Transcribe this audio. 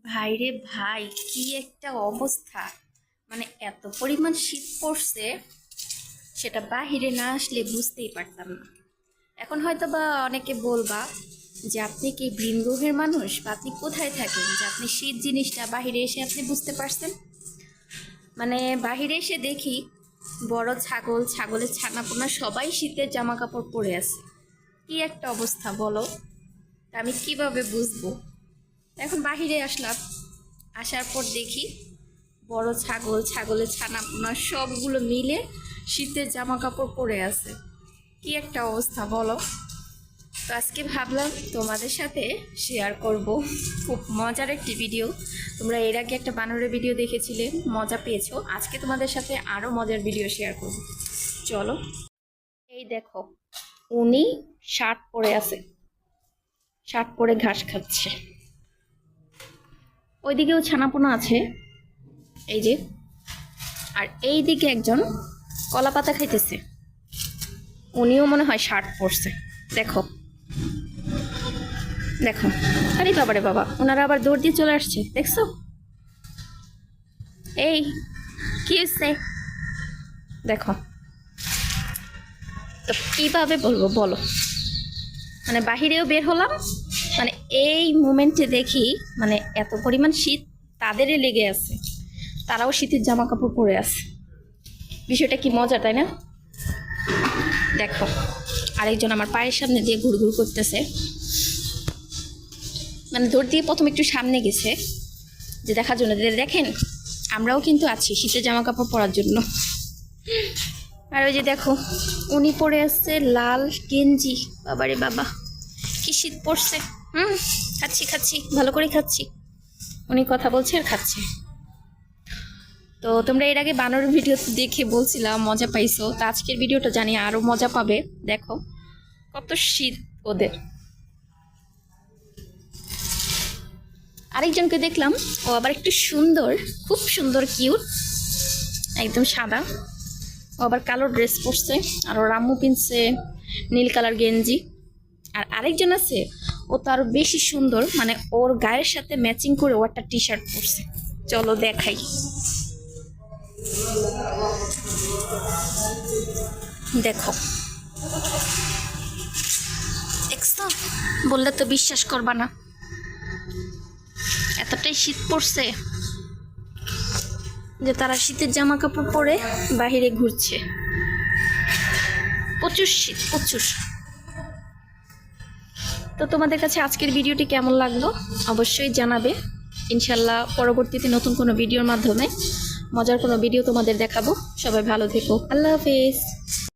ভাইরে ভাই, কি একটা অবস্থা! মানে এত পরিমাণ শীত পড়ছে, সেটা বাহিরে না আসলে বুঝতেই পারতাম না। এখন হয়তো বা অনেকে বলবা যে আপনি কি ভিন গ্রহের মানুষ, বা আপনি কোথায় থাকেন যে আপনি শীত জিনিসটা বাহিরে এসে আপনি বুঝতে পারছেন। মানে বাহিরে এসে দেখি বড় ছাগল, ছাগলের ছানাপোনা সবাই শীতের জামা কাপড় পরে আছে। কি একটা অবস্থা বলো! তা আমি কিভাবে বুঝবো? এখন বাহিরে আসলাম, আসার পর দেখি বড় ছাগল, ছাগলের ছানাপোনা সবগুলো মিলে শীতের জামা কাপড় পরে আছে। কি একটা অবস্থা বলো! তো আজকে ভাবলাম তোমাদের সাথে শেয়ার করব খুব মজার একটি ভিডিও। তোমরা এর আগে একটা বানরের ভিডিও দেখেছিলে, মজা পেয়েছো। আজকে তোমাদের সাথে আরও মজার ভিডিও শেয়ার করব। চলো। এই দেখো, উনি শার্ট পরে আছে, শার্ট পরে ঘাস খাচ্ছে। ওইদিকেও ছানাপোনা আছে, এই যে। আর এই দিকে একজন কলা পাতা খাইতেছে, উনিও মনে হয় শার্ট পরছে। দেখো দেখো, আরে বাবারে বাবা, ওনারা আবার দৌড় দিয়ে চলে আসছে, দেখছো? এই কি হচ্ছে দেখো। তো কিভাবে বলবো বলো? মানে বাহিরেও বের হলাম, মানে এই মোমেন্টে দেখি মানে এত পরিমাণ শীত তাদেরই লেগে আছে, তারাও শীতের জামা কাপড় পরে আছে। বিষয়টা কি মজা, তাই না? দেখো, আরেকজন আমার পায়ের সামনে দিয়ে ঘুরঘুর করতেছে, মানে দৌড় দিয়ে প্রথম একটু সামনে গেছে যে দেখার জন্য, দেখেন আমরাও কিন্তু আছি শীতের জামা কাপড় পরার জন্য। আর ওই যে দেখো, উনি পরে আসছে লাল গেঞ্জি। বাবারে বাবা, কি শীত পড়ছে! খাচ্ছি খাচ্ছি, ভালো করে খাচ্ছি। উনি কথা বলছে আর খাচ্ছে। তো তোমরা এর আগে বানর ভিডিও দেখে বলছিলাম মজা পাইছো, তো আজকের ভিডিওটা জানি আরো মজা পাবে। দেখো কত শীত ওদের। আরেকজনকে দেখলাম, ও আবার একটু সুন্দর, খুব সুন্দর, কিউট, একদম সাদা। ও আবার কালো ড্রেস পরছে, আর ওর আম্মু পিনছে নীল কালার গেঞ্জি। আর আরেকজন আছে, ও তো আরো বেশি সুন্দর, মানে ওর গায়ের সাথে ম্যাচিং করে ও একটা টি শার্ট পরছে। চলো দেখাই। দেখো, দেখছো? বললে তো বিশ্বাস করবা না, এতটাই শীত পড়ছে যে তারা শীতের জামা কাপড় পরে বাহিরে ঘুরছে। প্রচুর শীত, প্রচুর। তো তোমাদের কাছে আজকের ভিডিওটি কেমন লাগলো অবশ্যই জানাবে। ইনশাল্লাহ পরবর্তীতে নতুন কোনো ভিডিওর মাধ্যমে মজার কোনো ভিডিও তোমাদের দেখাবো। সবাই ভালো থেকো, আল্লাহ হাফেজ।